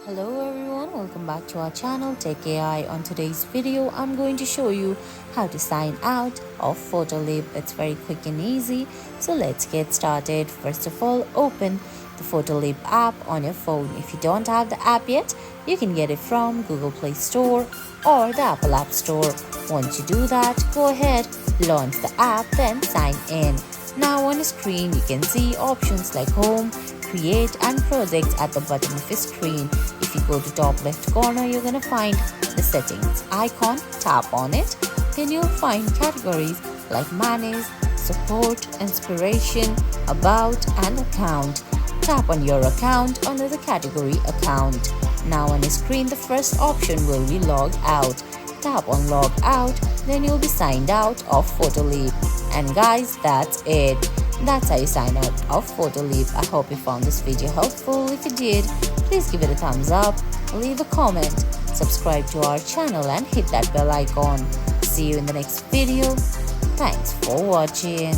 Hello everyone, welcome back to our channel Tech AI. On today's video, I'm going to show you how to sign out of PhotoLeap. It's very quick and easy. So let's get started. First of all, open the PhotoLeap app on your phone. If you don't have the app yet, you can get it from Google Play Store or the Apple App Store. Once you do that, go ahead, launch the app, then sign in. Now on the screen, you can see options like Home, Create and Projects at the bottom of your screen. If you go to top left corner, you're going to find the settings icon. Tap on it. Then you'll find categories like Manage, Support, Inspiration, About and Account. Tap on your account under the category Account. Now on your screen, the first option will be Log Out. Tap on Log Out, then you'll be signed out of PhotoLeap. And guys, that's it. That's how you sign out of PhotoLeap. I hope you found this video helpful. If you did, please give it a thumbs up, leave a comment, subscribe to our channel and hit that bell icon. See you in the next video. Thanks for watching.